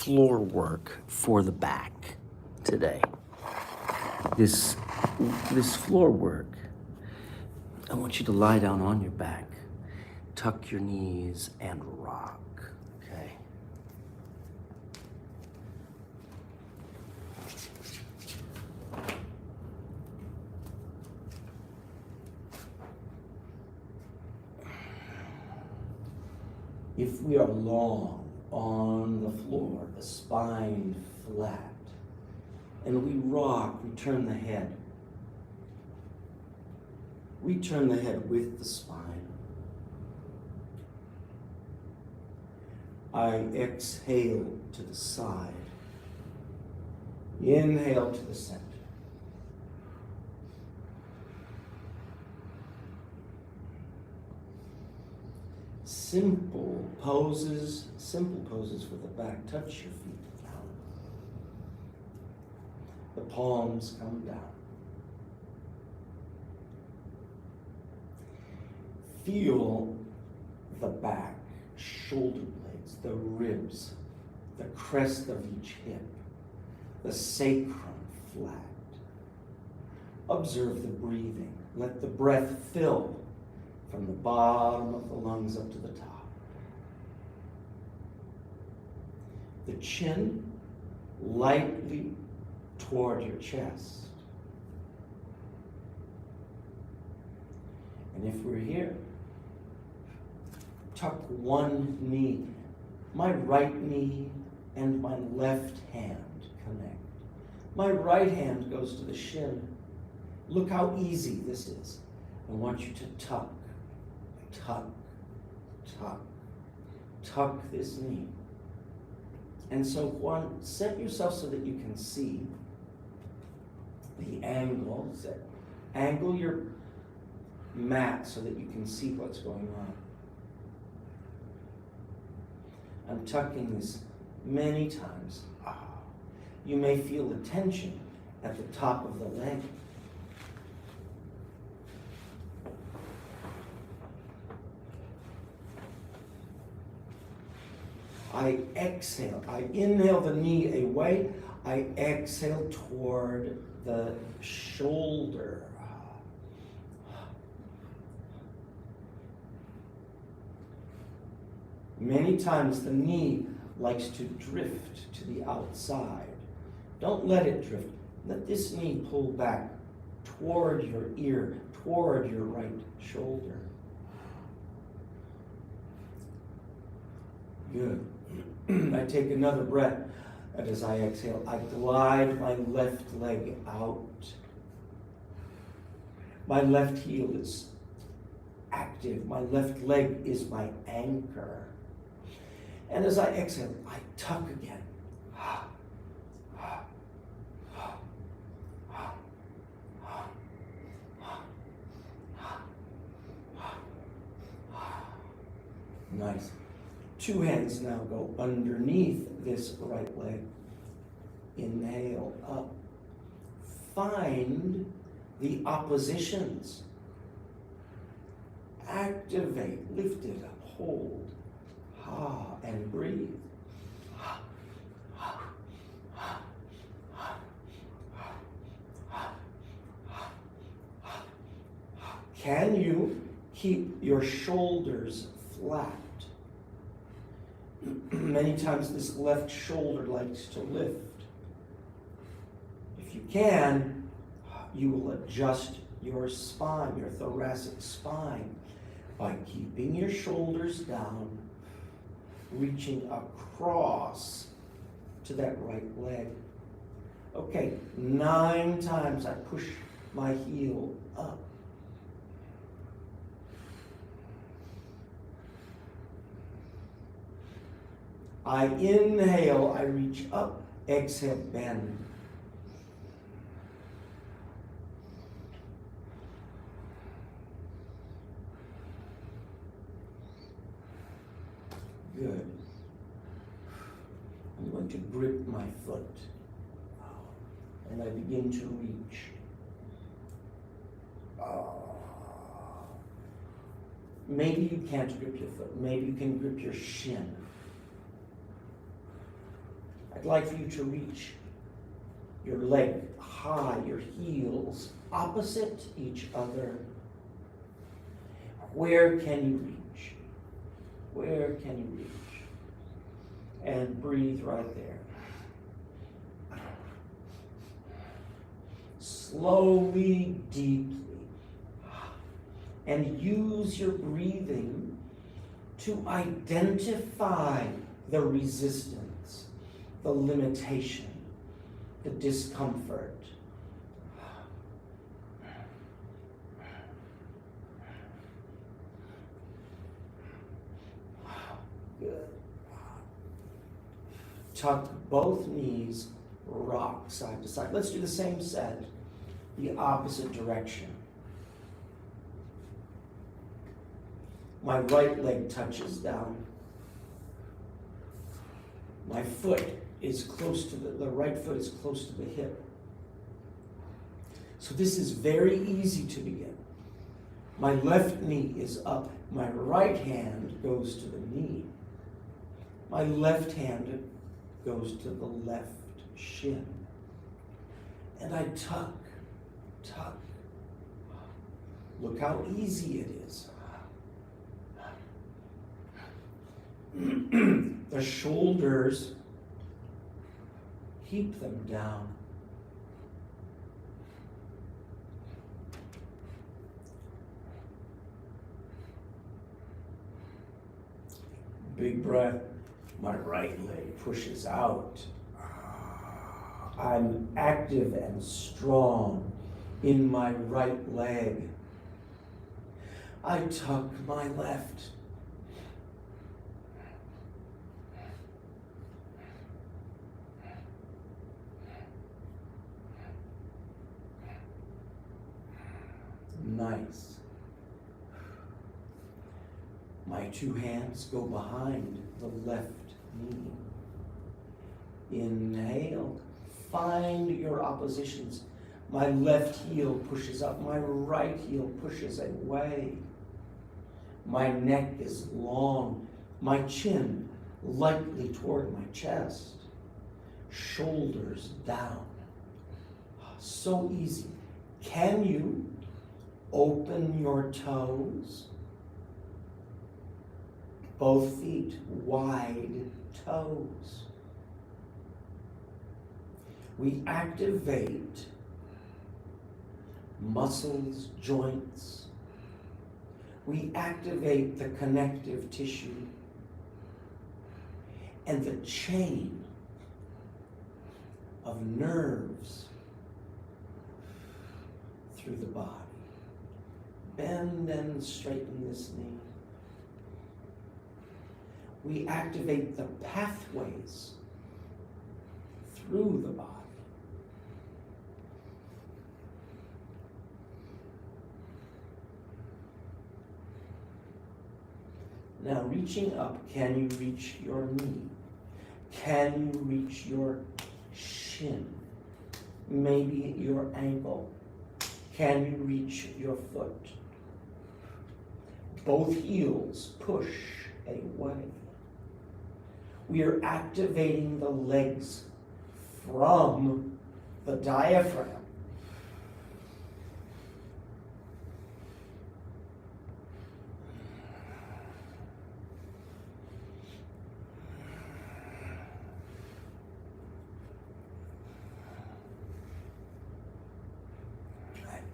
floor work for the back today. This floor work, I want you to lie down on your back, tuck your knees, and rock, okay? If we are long on the floor, the spine flat, and we rock, we turn the head. We turn the head with the spine. I exhale to the side. Inhale to the center. Simple poses for the back. Touch your feet down. The palms come down. Feel the back, shoulder blades, the ribs, the crest of each hip, the sacrum flat. Observe the breathing. Let the breath fill from the bottom of the lungs up to the top. The chin lightly toward your chest. And if we're here, tuck one knee. My right knee and my left hand connect. My right hand goes to the shin. Look how easy this is. I want you to tuck, tuck, tuck, tuck this knee. And so one, set yourself so that you can see the angle. Angle your mat so that you can see what's going on. I'm tucking this many times. You may feel the tension at the top of the leg. I exhale. I inhale the knee away. I exhale toward the shoulder. Many times the knee likes to drift to the outside. Don't let it drift. Let this knee pull back toward your ear, toward your right shoulder. Good. I take another breath, and as I exhale, I glide my left leg out. My left heel is active. My left leg is my anchor. And as I exhale, I tuck again. Nice. Two hands now go underneath this right leg. Inhale up. Find the oppositions. Activate, lift it up, hold. And breathe. Can you keep your shoulders flat? Many times this left shoulder likes to lift. If you can, you will adjust your spine, your thoracic spine, by keeping your shoulders down, reaching across to that right leg. Okay, 9 times I push my heel up. I inhale, I reach up, exhale, bend. Good. I'm going to grip my foot, and I begin to reach. Maybe you can't grip your foot. Maybe you can grip your shin. I'd like for you to reach your leg high, your heels opposite each other. Where can you reach? Where can you reach? And breathe right there. Slowly, deeply. And use your breathing to identify the resistance, the limitation, the discomfort. Good. Tuck both knees, rock side to side. Let's do the same set, the opposite direction. My right leg touches down. My foot is close to the right foot is close to the hip. So this is very easy to begin. My left knee is up. My right hand goes to the knee. My left hand goes to the left shin. And I tuck, tuck. Look how easy it is. The shoulders, keep them down. Big breath. My right leg pushes out. I'm active and strong in my right leg. I tuck my left. Nice. My two hands go behind the left knee. Inhale. Find your oppositions. My left heel pushes up. My right heel pushes away. My neck is long. My chin lightly toward my chest. Shoulders down. So easy. Can you open your toes? Both feet wide toes. We activate muscles, joints. We activate the connective tissue and the chain of nerves through the body. Bend and straighten this knee. We activate the pathways through the body. Now reaching up, can you reach your knee? Can you reach your shin? Maybe your ankle. Can you reach your foot? Both heels push away. We are activating the legs from the diaphragm.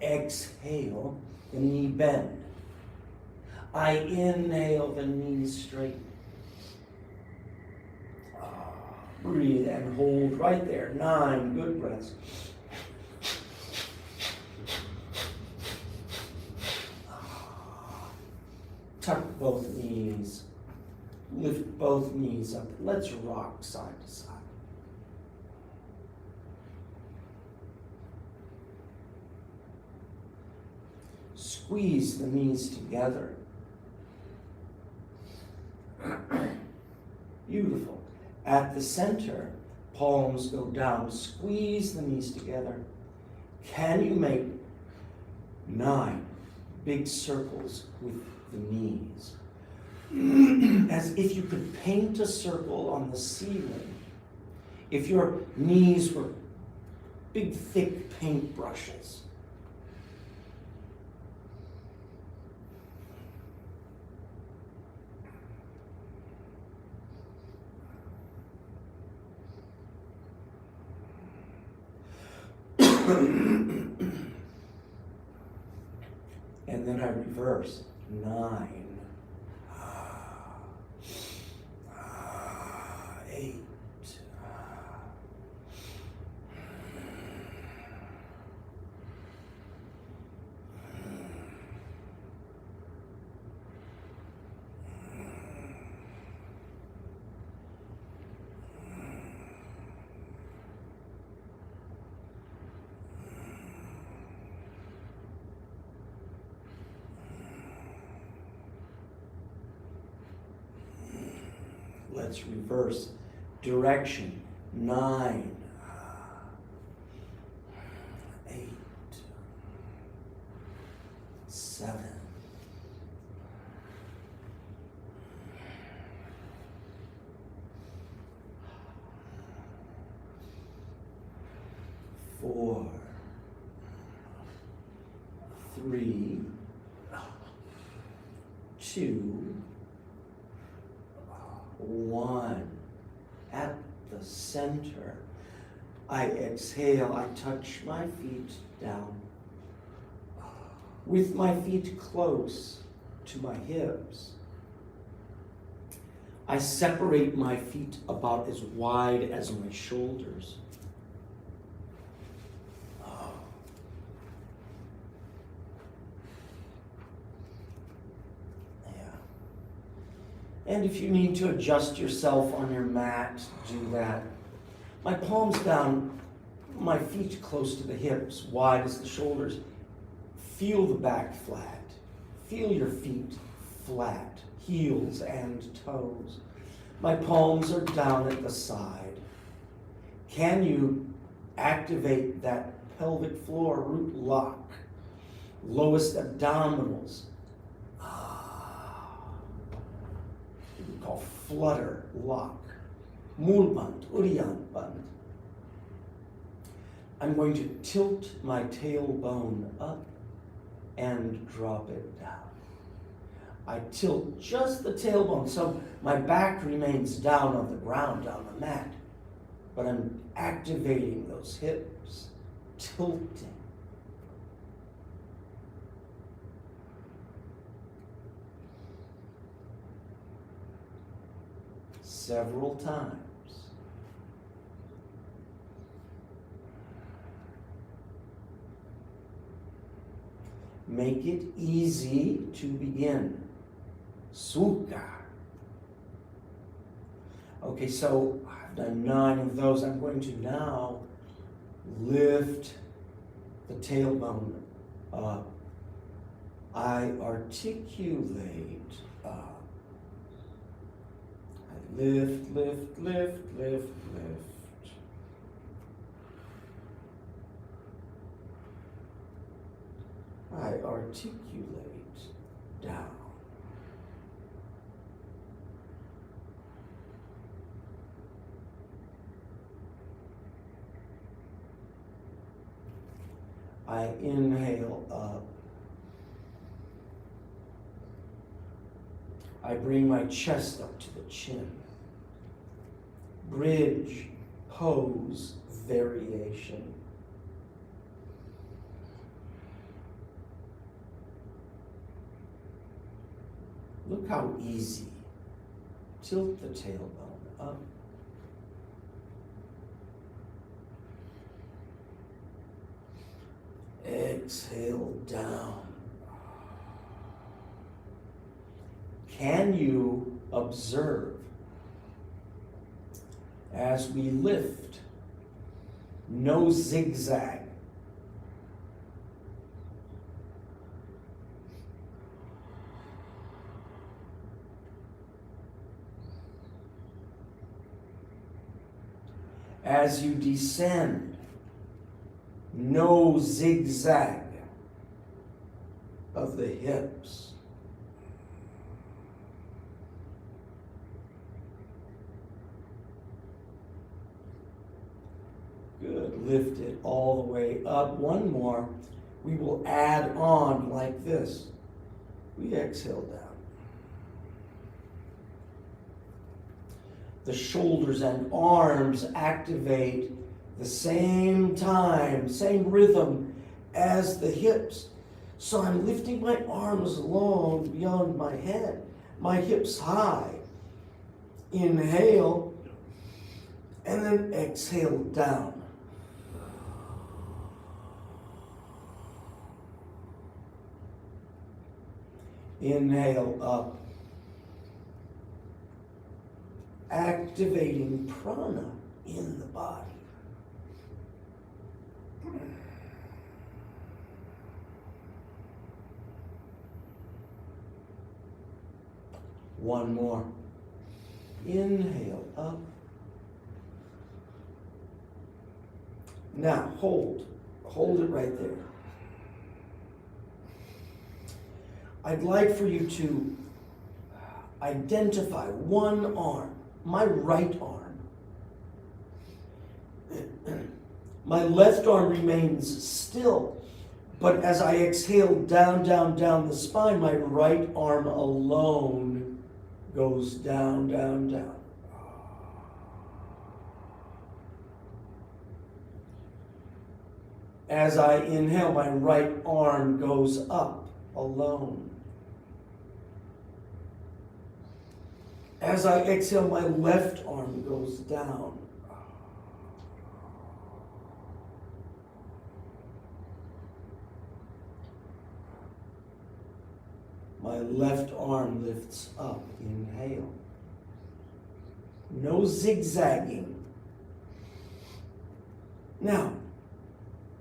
Exhale, the knee bend. I inhale, the knees straighten. Breathe and hold right there. 9 good breaths. Tuck both knees. Lift both knees up. Let's rock side to side. Squeeze the knees together. Beautiful. At the center, palms go down. Squeeze the knees together. Can you make 9 big circles with the knees? As if you could paint a circle on the ceiling. If your knees were big, thick paintbrushes, and then I reverse. 9, 8, 'Let's reverse direction. 9, 8, 7, 4, 3, 2, 1. At the center, I exhale. I touch my feet down. With my feet close to my hips, I separate my feet about as wide as my shoulders. And if you need to adjust yourself on your mat, do that. My palms down, my feet close to the hips, wide as the shoulders. Feel the back flat. Feel your feet flat, heels and toes. My palms are down at the side. Can you activate that pelvic floor root lock? Lowest abdominals. Called flutter lock. Mulband, Uriyan Band. I'm going to tilt my tailbone up and drop it down. I tilt just the tailbone, so my back remains down on the ground, on the mat, but I'm activating those hips, tilting. Several times. Make it easy to begin. Sukha. Okay, so I've done 9 of those. I'm going to now lift the tailbone up. I articulate up. Lift, lift, lift, lift, lift. I articulate down. I inhale up. I bring my chest up to the chin. Bridge, pose, variation. Look how easy. Tilt the tailbone up. Exhale down. Can you observe as we lift? No zigzag. As you descend, no zigzag of the hips. lift it all the way up. One more. We will add on like this. We exhale down. The shoulders and arms activate the same time, same rhythm as the hips. So I'm lifting my arms long beyond my head, my hips high. Inhale, and then exhale down. Inhale up. Activating prana in the body. One more. Inhale up. Now hold. Hold it right there. I'd like for you to identify one arm, my right arm. My left arm remains still, but as I exhale down, down, down the spine, my right arm alone goes down, down, down. As I inhale, my right arm goes up alone. As I exhale, my left arm goes down. My left arm lifts up. Inhale. No zigzagging. Now,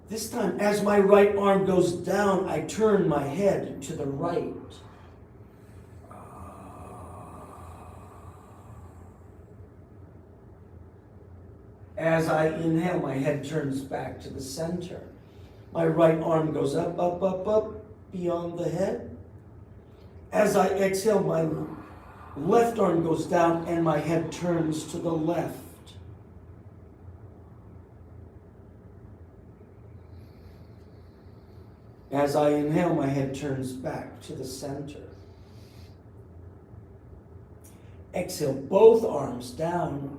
this time, as my right arm goes down, I turn my head to the right. As I inhale, my head turns back to the center. My right arm goes up, up, up, up, beyond the head. As I exhale, my left arm goes down and my head turns to the left. As I inhale, my head turns back to the center. Exhale, both arms down.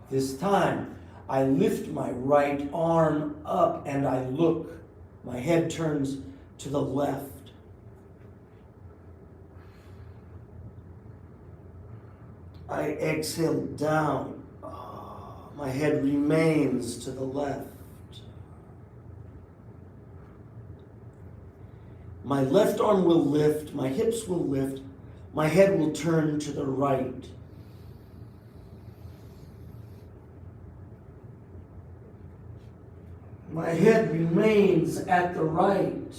This time, I lift my right arm up and I look. My head turns to the left. I exhale down. My head remains to the left. My left arm will lift, my hips will lift, my head will turn to the right. My head remains at the right.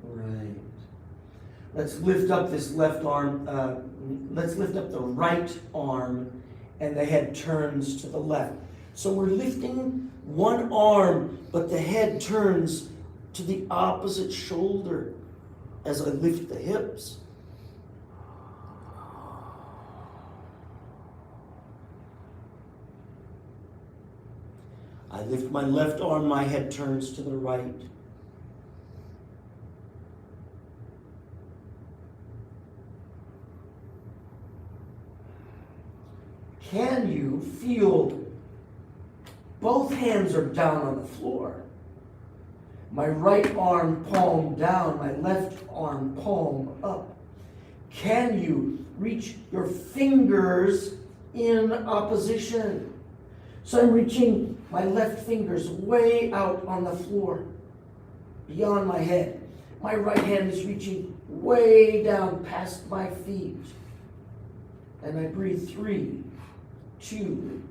Right. Let's lift up this left arm. Let's lift up the right arm and the head turns to the left. So we're lifting one arm, but the head turns to the opposite shoulder as I lift the hips. I lift my left arm, my head turns to the right. Can you feel both hands are down on the floor? My right arm palm down, my left arm palm up. Can you reach your fingers in opposition? So I'm reaching my left fingers way out on the floor, beyond my head. My right hand is reaching way down past my feet. And I breathe 3, 2,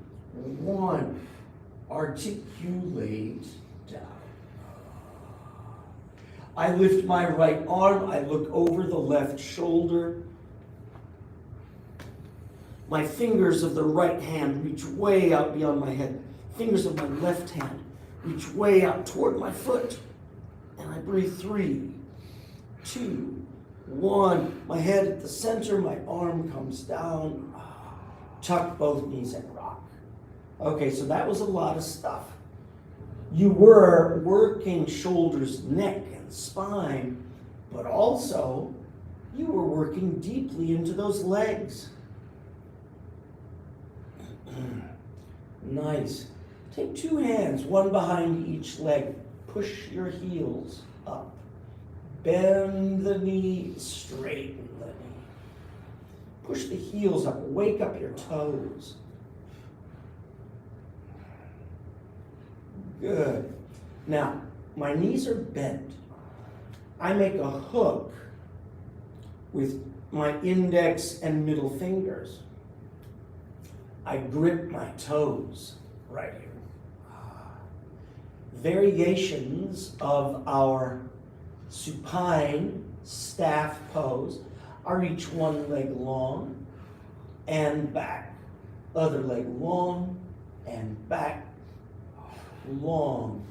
1. Articulate down. I lift my right arm. I look over the left shoulder. My fingers of the right hand reach way out beyond my head. Fingers of my left hand reach way out toward my foot. And I breathe 3, 2, 1, my head at the center, my arm comes down, tuck both knees and rock. Okay, so that was a lot of stuff. You were working shoulders, neck, and spine, but also you were working deeply into those legs. Nice. Take 2 hands, one behind each leg. Push your heels up. Bend the knee, straighten the knee. Push the heels up, wake up your toes. Good. Now, my knees are bent. I make a hook with my index and middle fingers. I grip my toes right here. Variations of our supine staff pose are each one leg long and back, other leg long and back, long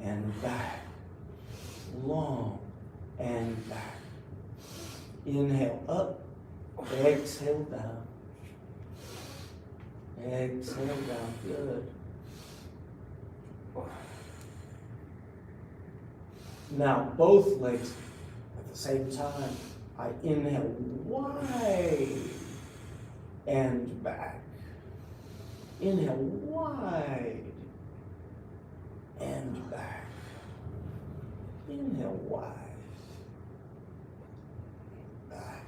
and back, long and back. Inhale up, exhale down. Exhale down, good. Now, both legs at the same time. I inhale wide and back. Inhale wide and back. Inhale wide. Back.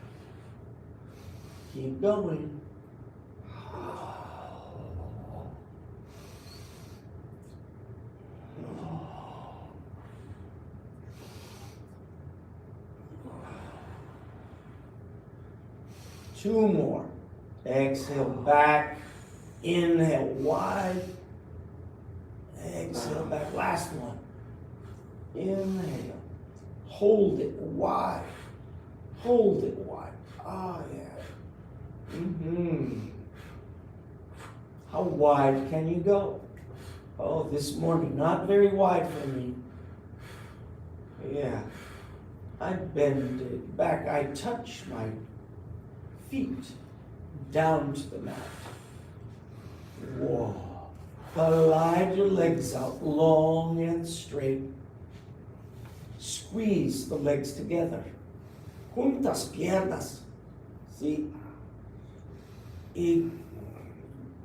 Keep going. Two more. Exhale back. Inhale wide. Exhale back. Last one. Inhale. Hold it wide. Hold it wide. Ah, yeah. How wide can you go? Oh, this morning, not very wide for me. Yeah. I bend it back. I touch my feet down to the mat. Whoa. Glide your legs out long and straight. Squeeze the legs together. Juntas piernas. See? Y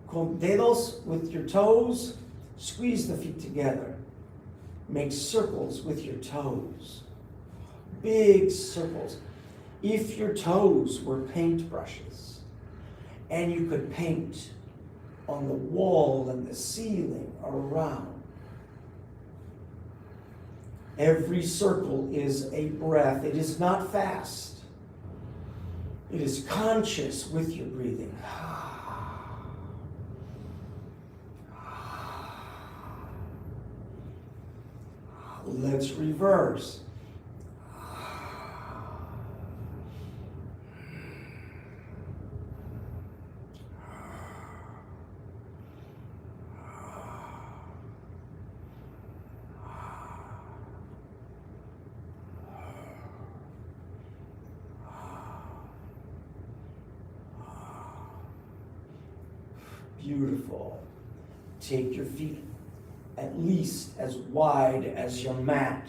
con dedos with your toes, squeeze the feet together. Make circles with your toes. Big circles. If your toes were paintbrushes and you could paint on the wall and the ceiling around, every circle is a breath. It is not fast. It is conscious with your breathing. Let's reverse. Beautiful. Take your feet at least as wide as your mat.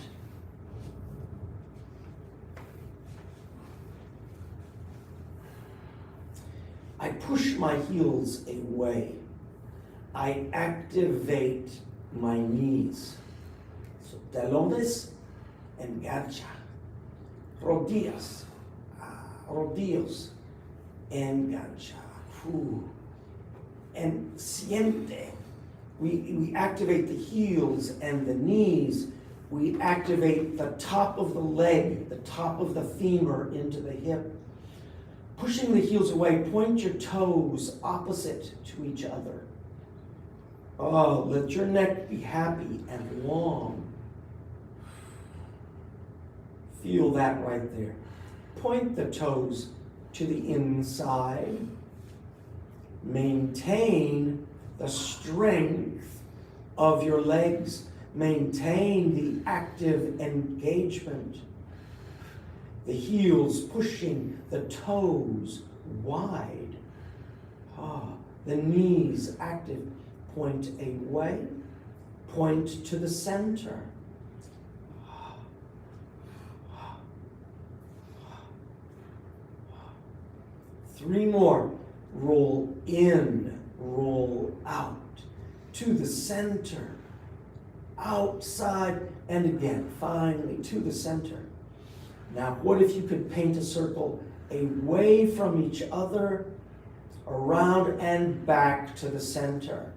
I push my heels away. I activate my knees. So talones, engancha. Rodillas, rodillos, engancha. And siente. We activate the heels and the knees. We activate the top of the leg, the top of the femur into the hip. Pushing the heels away, point your toes opposite to each other. Oh, let your neck be happy and long. Feel that right there. Point the toes to the inside. Maintain the strength of your legs. Maintain the active engagement. The heels pushing the toes wide. The knees active. Point away. Point to the center. Three more. Roll in, roll out. To the center. Outside, and again, finally to the center. Now, what if you could paint a circle away from each other, around and back to the center?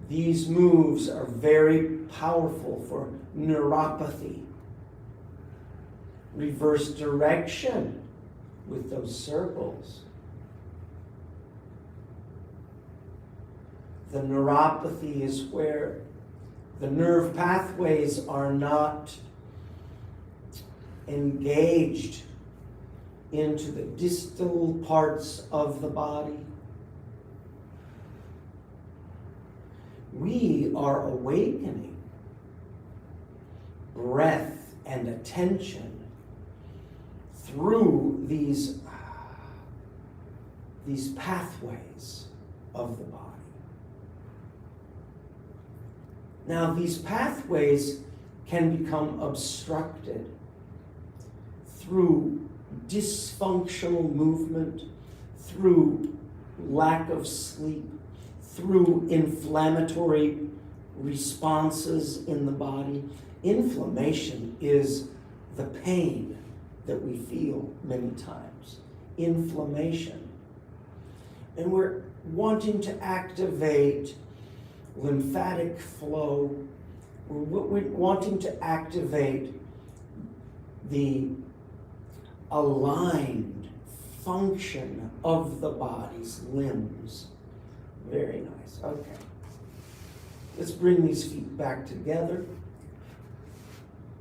These moves are very powerful for neuropathy. Reverse direction with those circles. The neuropathy is where the nerve pathways are not engaged into the distal parts of the body. We are awakening breath and attention through these pathways of the body. Now, these pathways can become obstructed through dysfunctional movement, through lack of sleep, through inflammatory responses in the body. Inflammation is the pain that we feel many times. Inflammation. And we're wanting to activate lymphatic flow. We're wanting to activate the aligned function of the body's limbs. Very nice. Okay. Let's bring these feet back together.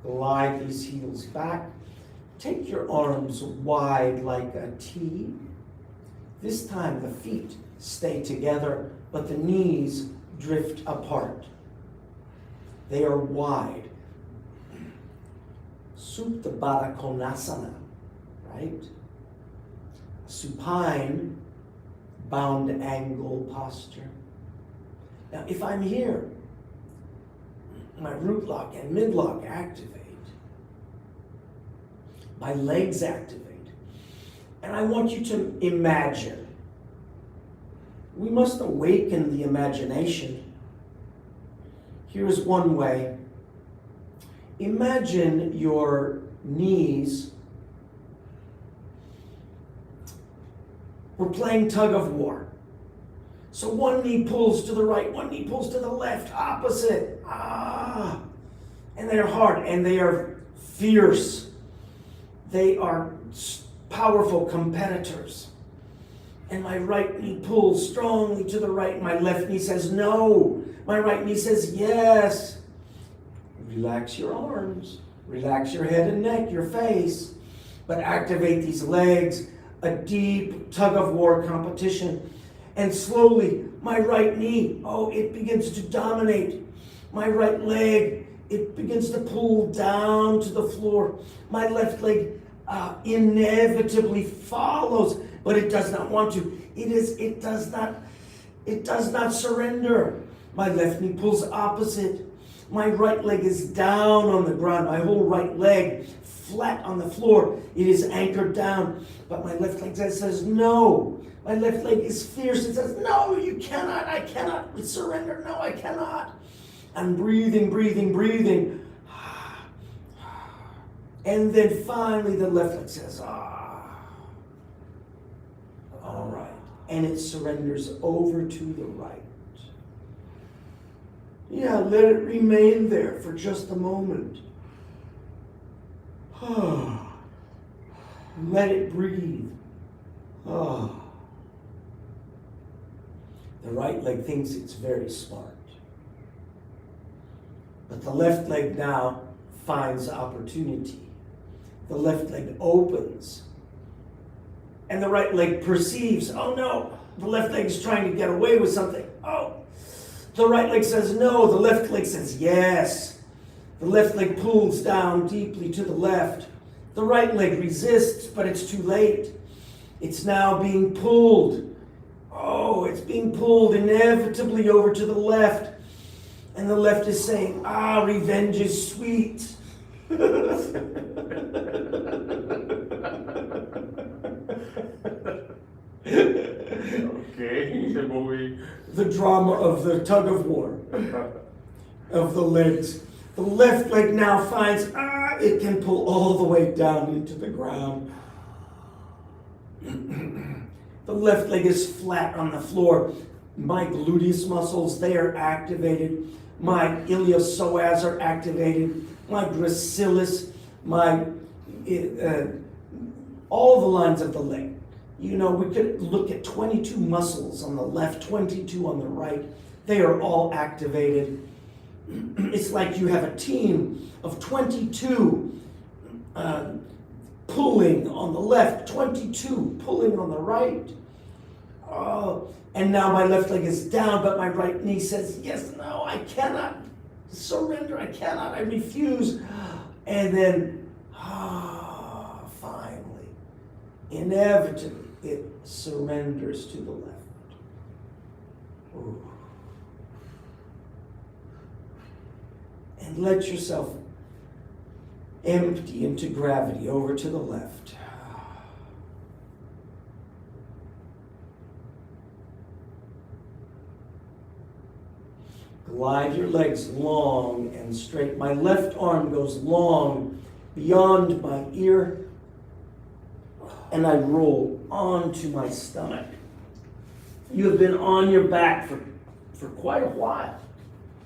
Glide these heels back. Take your arms wide like a T. This time the feet stay together, but the knees drift apart. They are wide. Supta Baddha Konasana, right? Supine bound angle posture. Now, if I'm here, my root lock and mid lock activate. My legs activate. And I want you to imagine. We must awaken the imagination. Here's one way. Imagine your knees. We're playing tug of war. So one knee pulls to the right, one knee pulls to the left, opposite. And they're hard and they are fierce. They are powerful competitors. And my right knee pulls strongly to the right. My left knee says no. My right knee says yes. Relax your arms. Relax your head and neck, your face. But activate these legs. A deep tug of war competition. And slowly, my right knee, it begins to dominate. My right leg, it begins to pull down to the floor. My left leg inevitably follows, but it does not want to. It does not surrender. My left knee pulls opposite. My right leg is down on the ground. My whole right leg flat on the floor. It is anchored down. But my left leg says no. My left leg is fierce. It says, no, you cannot. I cannot surrender. No, I cannot. I'm breathing. And then finally the left leg says, all right. And it surrenders over to the right. Yeah, let it remain there for just a moment. Let it breathe. The right leg thinks it's very smart. But the left leg now finds opportunity. The left leg opens. And the right leg perceives, oh no, the left leg is trying to get away with something. Oh, the right leg says no, the left leg says yes. The left leg pulls down deeply to the left. The right leg resists, but it's too late. It's now being pulled. Oh, it's being pulled inevitably over to the left. And the left is saying, ah, revenge is sweet. Okay, the movie. The drama of the tug of war of the legs. The left leg now finds, it can pull all the way down into the ground. The left leg is flat on the floor. My gluteus muscles, they are activated. My iliopsoas are activated. My gracilis, all the lines of the leg. You know, we could look at 22 muscles on the left, 22 on the right. They are all activated. It's like you have a team of 22 pulling on the left, 22 pulling on the right. And now my left leg is down, but my right knee says, yes, no, I cannot surrender. I cannot. I refuse. And then, finally, inevitably, it surrenders to the left. Ooh. And let yourself empty into gravity over to the left. Glide your legs long and straight. My left arm goes long beyond my ear, and I roll onto my stomach. You have been on your back for quite a while.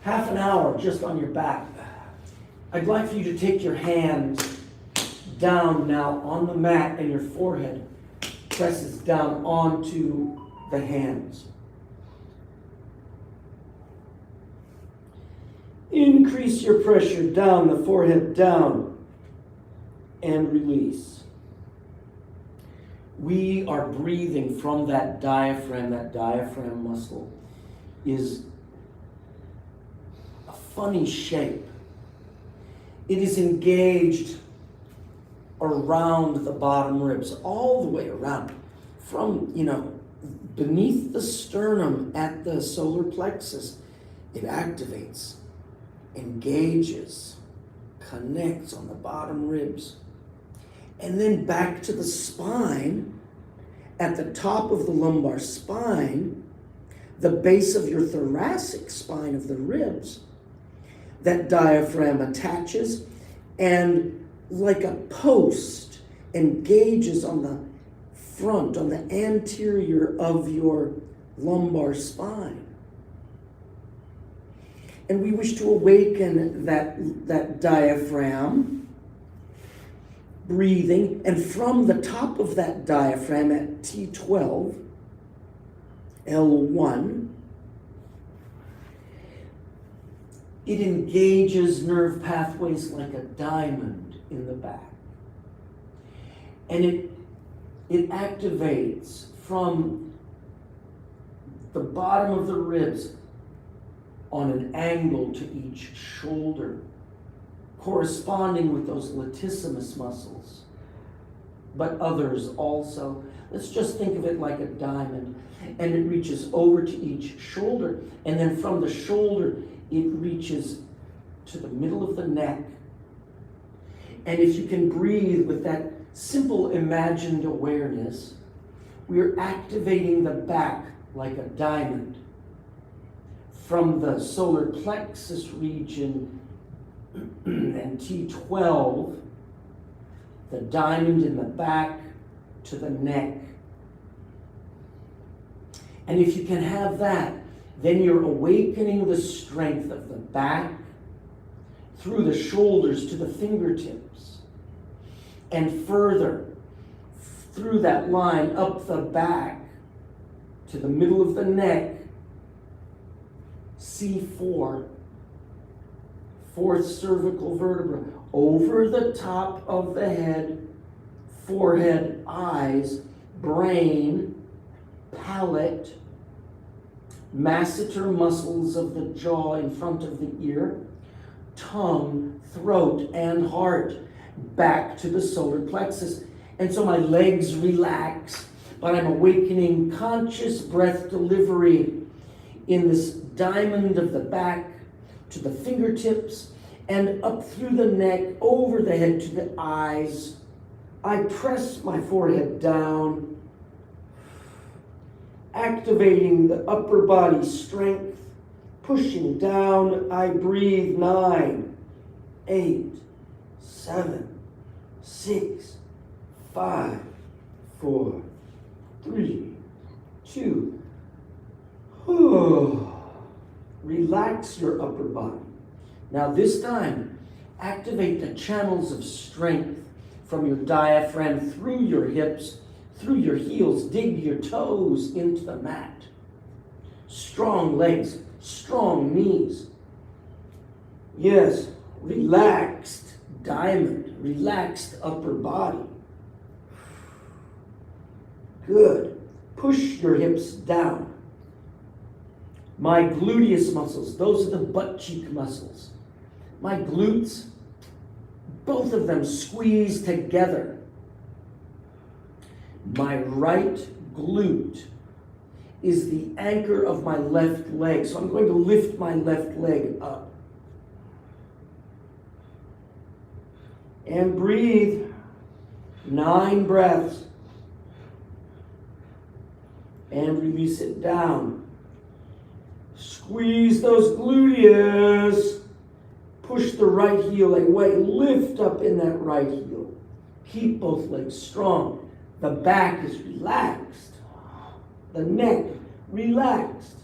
Half an hour just on your back. I'd like for you to take your hands down now on the mat, and your forehead presses down onto the hands. Increase your pressure down, the forehead down, and release. We are breathing from that diaphragm. That diaphragm muscle is a funny shape. It is engaged around the bottom ribs, all the way around, from, beneath the sternum at the solar plexus. It activates, engages, connects on the bottom ribs. And then back to the spine, at the top of the lumbar spine, the base of your thoracic spine of the ribs, that diaphragm attaches and like a post engages on the front, on the anterior of your lumbar spine. And we wish to awaken that diaphragm, breathing, and from the top of that diaphragm at T12, L1, it engages nerve pathways like a diamond in the back. And it activates from the bottom of the ribs on an angle to each shoulder, corresponding with those latissimus muscles, but others also. Let's just think of it like a diamond, and it reaches over to each shoulder, and then from the shoulder, it reaches to the middle of the neck. And if you can breathe with that simple imagined awareness, we are activating the back like a diamond from the solar plexus region and T12, the diamond in the back to the neck. And if you can have that, then you're awakening the strength of the back through the shoulders to the fingertips, and further through that line up the back to the middle of the neck, C4, fourth cervical vertebra, over the top of the head, forehead, eyes, brain, palate, masseter muscles of the jaw in front of the ear, tongue, throat, and heart, back to the solar plexus. And so my legs relax, but I'm awakening conscious breath delivery in this diamond of the back to the fingertips and up through the neck, over the head to the eyes. I press my forehead down, activating the upper body strength, pushing down. I breathe. 9, 8, 7, 6, 5, 4, 3, 2. Relax your upper body. Now this time, activate the channels of strength from your diaphragm through your hips, through your heels. Dig your toes into the mat. Strong legs, strong knees. Yes, relaxed diamond, relaxed upper body. Good. Push your hips down. My gluteus muscles, those are the butt cheek muscles. My glutes, both of them squeeze together. My right glute is the anchor of my left leg. So I'm going to lift my left leg up. And breathe. 9 breaths. And release it down. Squeeze those gluteus. Push the right heel away. Lift up in that right heel. Keep both legs strong. The back is relaxed. The neck relaxed.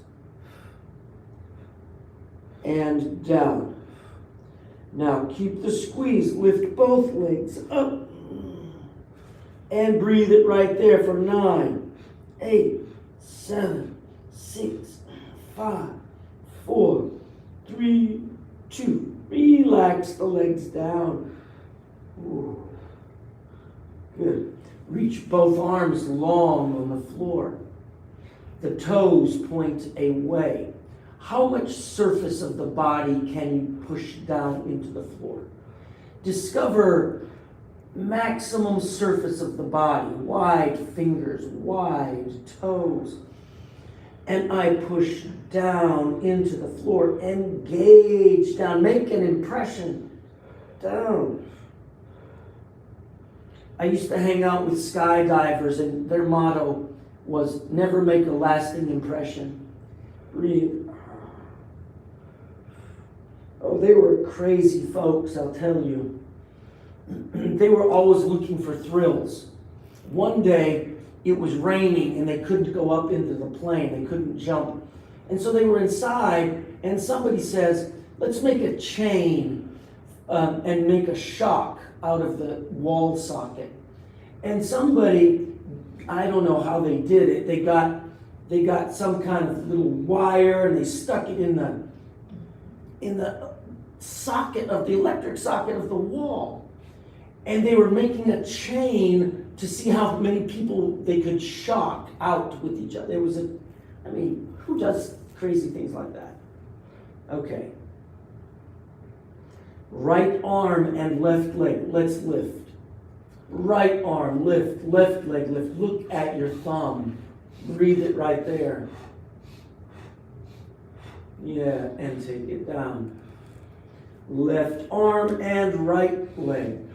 And down. Now keep the squeeze. Lift both legs up. And breathe it right there for 9, 8, 7, 6, 5, 4, 3, 2. Relax the legs down. Ooh. Good. Reach both arms long on the floor. The toes point away. How much surface of the body can you push down into the floor? Discover maximum surface of the body. Wide fingers, wide toes. And I push down into the floor. Engage down. Make an impression down. I used to hang out with skydivers, and their motto was never make a lasting impression. Breathe. Oh, they were crazy folks, I'll tell you. They were always looking for thrills. One day, it was raining and they couldn't go up into the plane. They couldn't jump. And so they were inside, and somebody says, let's make a chain and make a shock out of the wall socket. And somebody, I don't know how they did it, they got some kind of little wire and they stuck it in the socket of the electric socket of the wall. And they were making a chain to see how many people they could shock out with each other. Who does crazy things like that? Okay. Right arm and left leg. Let's lift. Right arm, lift. Left leg, lift. Look at your thumb. Breathe it right there. Yeah, and take it down. Left arm and right leg.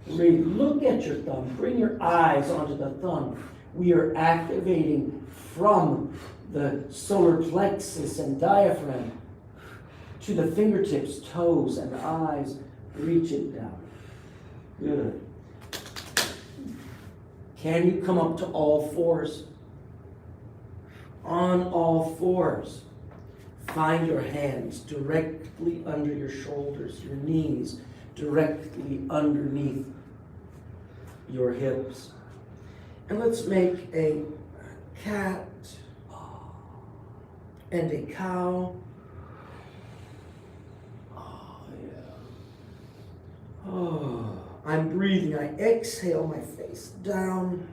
Breathe. Look at your thumb. Bring your eyes onto the thumb. We are activating from the solar plexus and diaphragm to the fingertips, toes, and eyes. Reach it down. Good. Can you come up to all fours? On all fours. Find your hands directly under your shoulders, your knees directly underneath your hips. And let's make a cat and a cow. Oh, yeah. I'm breathing. I exhale my face down,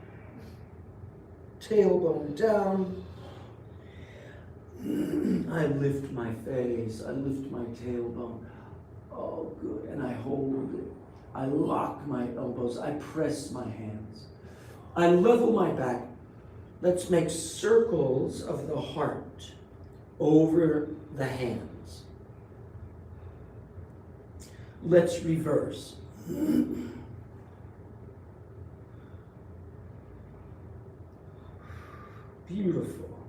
tailbone down. I lift my face, I lift my tailbone. Oh, good. And I hold it. I lock my elbows. I press my hands. I level my back. Let's make circles of the heart over the hands. Let's reverse. Beautiful.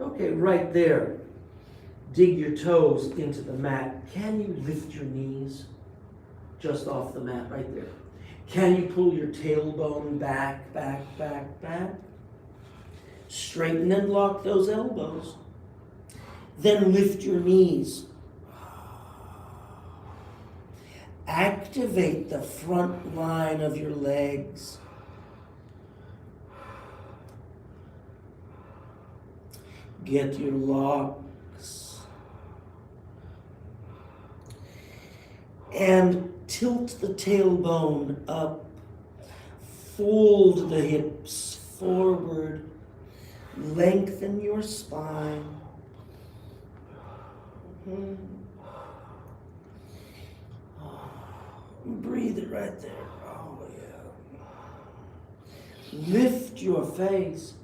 Okay, right there. Dig your toes into the mat. Can you lift your knees just off the mat right there? Can you pull your tailbone back, back, back, back? Straighten and lock those elbows. Then lift your knees. Activate the front line of your legs. Get your locks. And tilt the tailbone up. Fold the hips forward. Lengthen your spine. Breathe it right there. Oh, yeah. Lift your face.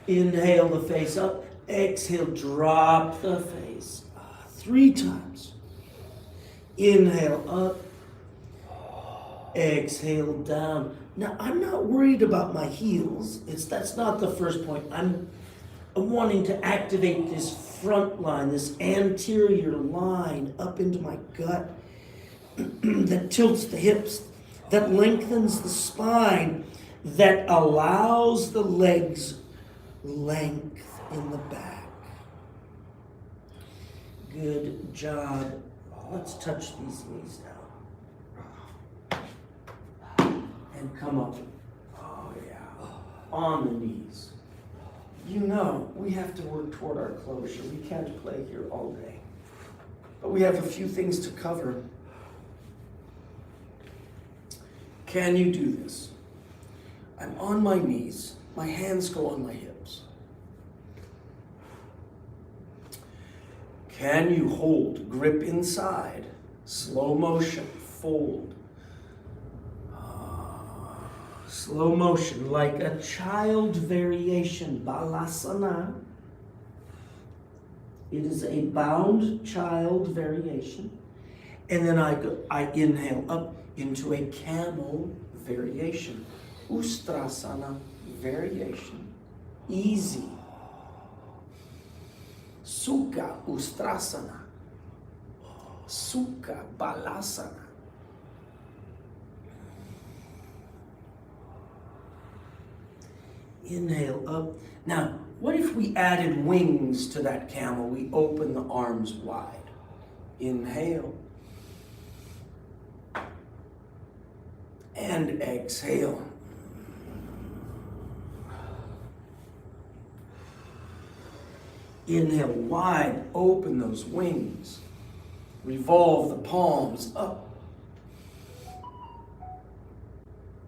Inhale the face up. Exhale, drop the face. 3 times. Inhale up. Exhale down. Now, I'm not worried about my heels. That's not the first point. I'm wanting to activate this front line, this anterior line up into my gut that tilts the hips, that lengthens the spine, that allows the legs length in the back. Good job. Let's touch these knees now. And come up. Oh, yeah. On the knees. You know, we have to work toward our closure. We can't play here all day. But we have a few things to cover. Can you do this? I'm on my knees. My hands go on my hips. Can you hold, grip inside, slow motion, fold. Slow motion, like a child variation, balasana. It is a bound child variation. And then I inhale up into a camel variation. Ustrasana variation. Easy. Sukha Ustrasana. Sukha Balasana. Inhale up. Now, what if we added wings to that camel? We open the arms wide. Inhale. And exhale. Inhale wide, open those wings. Revolve the palms up.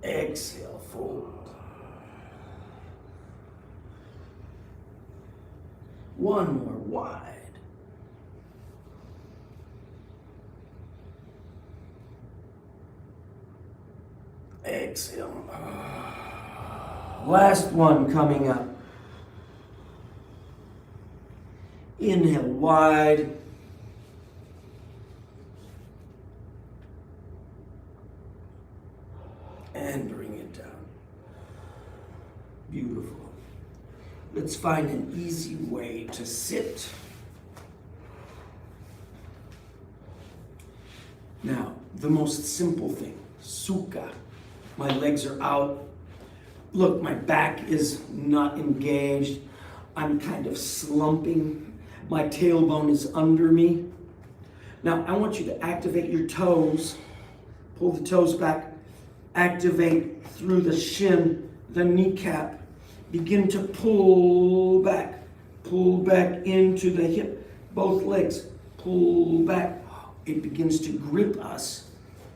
Exhale, fold. One more wide. Exhale. Last one coming up. Inhale wide. And bring it down. Beautiful. Let's find an easy way to sit. Now, the most simple thing, sukha. My legs are out. Look, my back is not engaged. I'm kind of slumping. My tailbone is under me. Now, I want you to activate your toes. Pull the toes back. Activate through the shin, the kneecap. Begin to pull back into the hip, both legs, pull back. It begins to grip us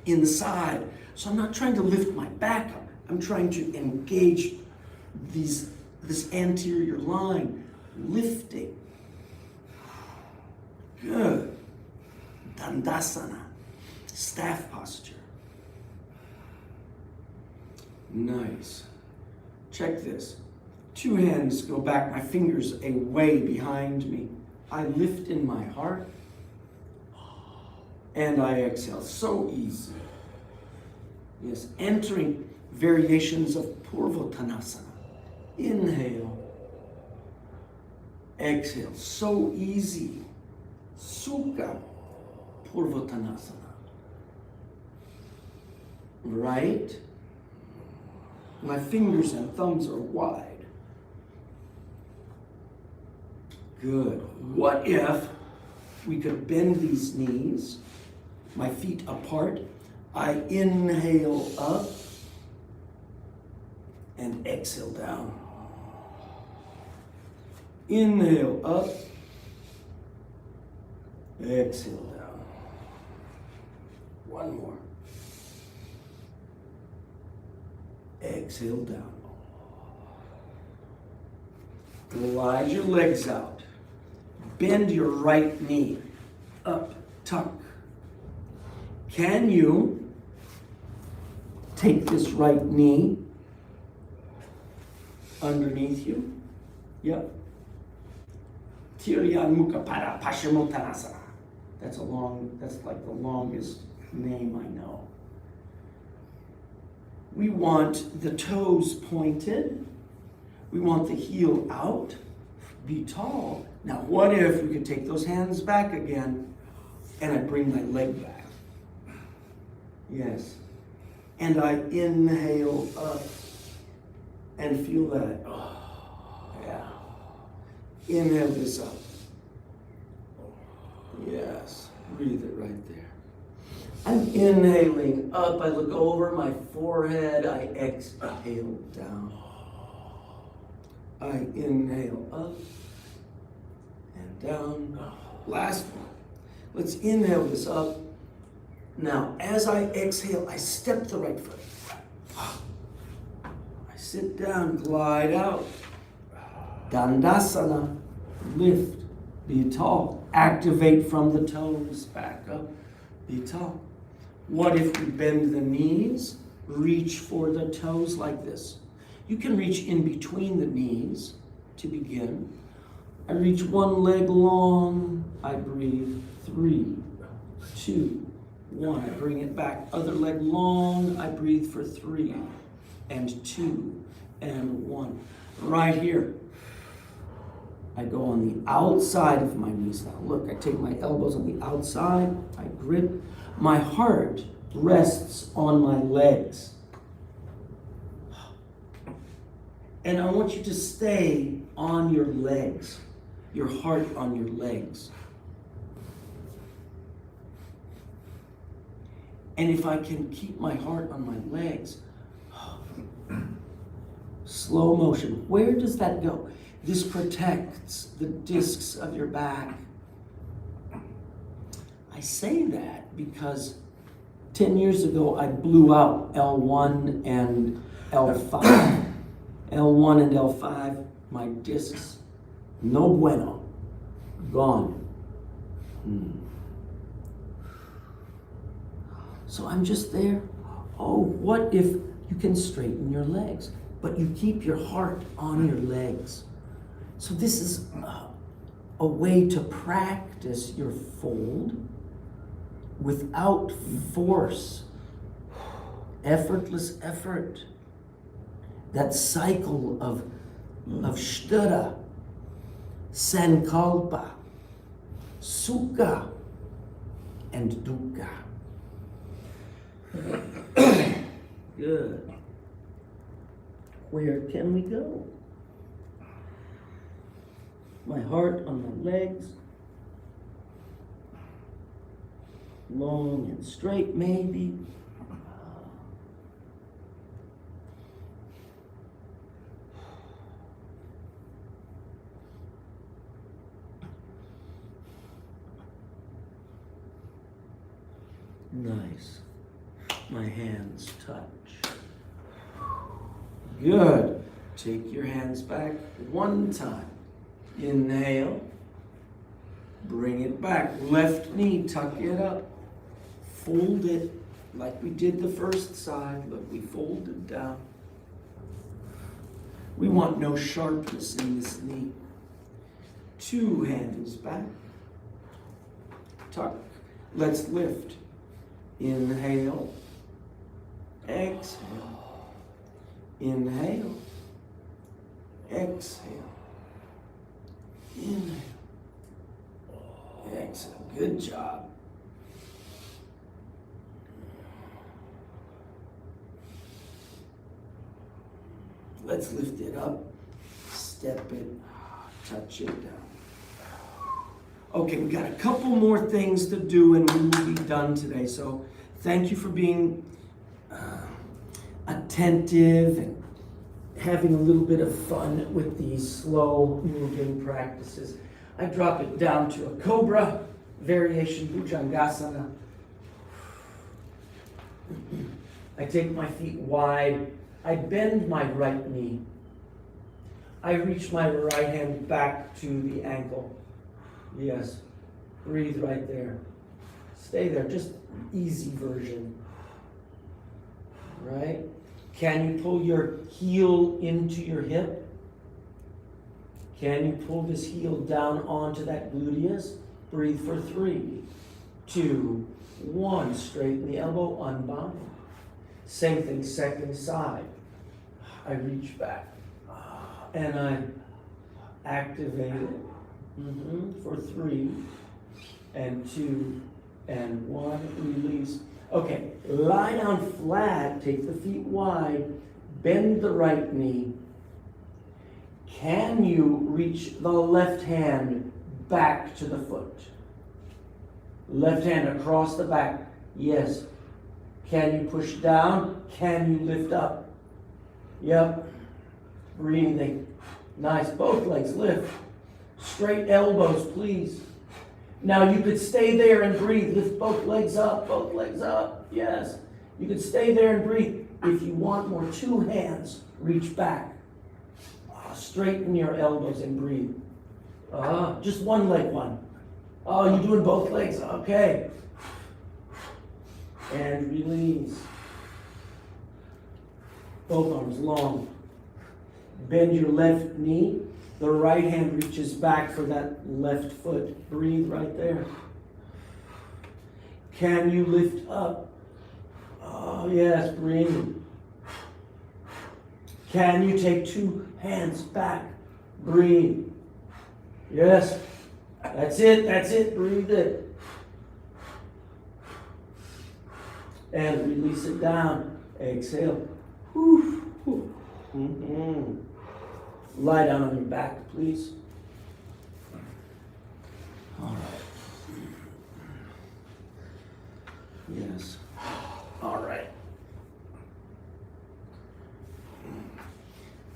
inside. So I'm not trying to lift my back up. I'm trying to engage this anterior line, lifting. Good. Dandasana, staff posture. Nice. Check this. 2 hands go back, my fingers away behind me. I lift in my heart and I exhale. So easy. Yes, entering variations of Purvottanasana. Inhale. Exhale. So easy. Sukha Purvottanasana. Right? My fingers and thumbs are wide. Good. What if we could bend these knees, my feet apart? I inhale up and exhale down. Inhale up, exhale down. One more. Exhale down. Glide your legs out. Bend your right knee. Up, tuck. Can you take this right knee underneath you? Yep. Tiryan Mukha Pada Paschimottanasana. That's like the longest name I know. We want the toes pointed. We want the heel out. Be tall. Now, what if we could take those hands back again and I bring my leg back? Yes. And I inhale up and feel that. Oh, yeah. Inhale this up. Yes. Breathe it right there. I'm inhaling up. I look over my forehead. I exhale down. I inhale up and down. Last one. Let's inhale this up. Now, as I exhale, I step the right foot. I sit down, glide out. Dandasana, lift, be tall. Activate from the toes, back up, be tall. What if we bend the knees, reach for the toes like this? You can reach in between the knees to begin. I reach one leg long, I breathe, 3, 2, 1. I bring it back, other leg long, I breathe for 3, and 2, and 1. Right here, I go on the outside of my knees now. Look, I take my elbows on the outside, I grip. My heart rests on my legs. And I want you to stay on your legs, your heart on your legs. And if I can keep my heart on my legs, slow motion, where does that go? This protects the discs of your back. I say that because 10 years ago I blew out L1 and L5. L1 and L5, my discs, no bueno, gone. So I'm just there. Oh, what if you can straighten your legs, but you keep your heart on your legs? So this is a way to practice your fold without force, effortless effort. That cycle of sthura, sankalpa, sukha, and dukkha. Good. Where can we go? My heart on my legs, long and straight maybe. Nice. my hands touch. Good. Take your hands back one time. Inhale. Bring it back. Left knee, tuck it up. Fold it like we did the first side. Look, we folded down. We want no sharpness in this knee. 2 hands back. Tuck. Let's lift. Inhale. Exhale. Inhale. Exhale. Inhale. Exhale. Good job. Let's lift it up. Step it. Touch it down. Okay, we got a couple more things to do and we will be done today. So thank you for being attentive and having a little bit of fun with these slow moving practices. I drop it down to a cobra, variation Bhujangasana. I take my feet wide. I bend my right knee. I reach my right hand back to the ankle. Yes. Breathe right there. Stay there. Just easy version. Right? Can you pull your heel into your hip? Can you pull this heel down onto that gluteus? Breathe for 3, 2, 1. Straighten the elbow, unbind. Same thing, second side. I reach back and I activate it for 3 and 2 and 1. Release. Okay, lie down flat, take the feet wide, bend the right knee. Can you reach the left hand back to the foot? Left hand across the back. Yes. Can you push down? Can you lift up? Yep. Breathing. Nice. Both legs lift. Straight elbows, please. Now you could stay there and breathe. Lift both legs up. Both legs up. Yes. You could stay there and breathe. If you want more, 2 hands. Reach back. Straighten your elbows and breathe. Just one leg one. Oh, you're doing both legs. Okay. And release. Both arms long. Bend your left knee. The right hand reaches back for that left foot. Breathe right there. Can you lift up? Oh, yes, breathe. Can you take 2 hands back? Breathe. Yes. That's it. That's it. Breathe it. And release it down. Exhale. Lie down on your back, please. All right. Yes. All right.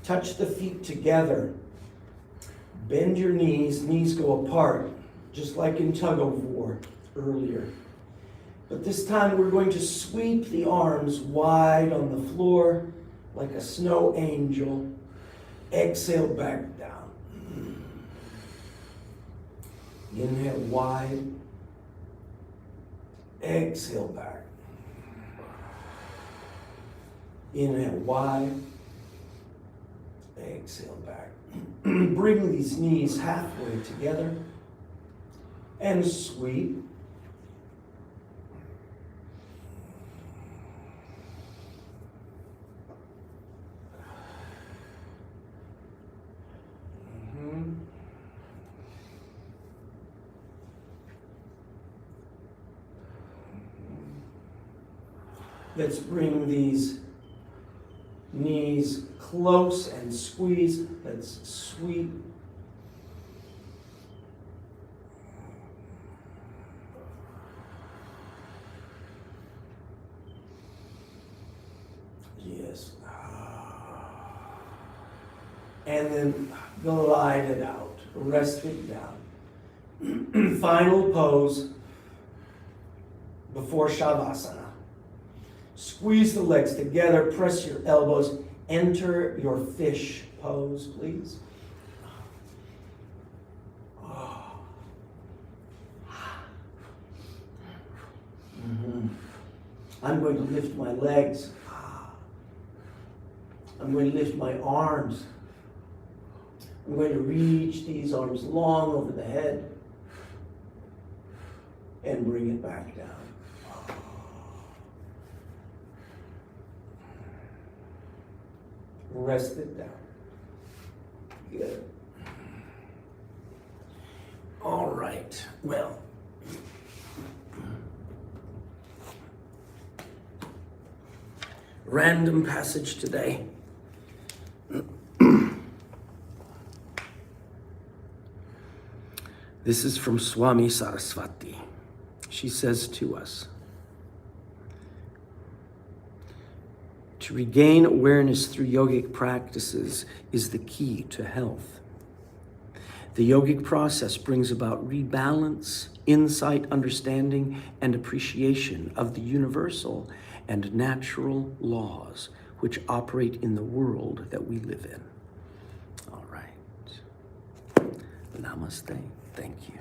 Touch the feet together. Bend your knees. Knees go apart, just like in tug of war earlier. But this time we're going to sweep the arms wide on the floor like a snow angel. Exhale back down. Inhale wide. Exhale back. Inhale wide. Exhale back. Bring these knees halfway together and sweep. Let's bring these knees close and squeeze. Let's sweep. Yes. And then glide it out. Rest it down. Final pose before Shavasana. Squeeze the legs together, press your elbows, enter your fish pose, please. I'm going to lift my legs. I'm going to lift my arms. I'm going to reach these arms long over the head and bring it back down. Rest it down. Good. All right. Well, random passage today. This is from Swami Saraswati. She says to us, to regain awareness through yogic practices is the key to health. The yogic process brings about rebalance, insight, understanding, and appreciation of the universal and natural laws which operate in the world that we live in. All right. Namaste. Thank you.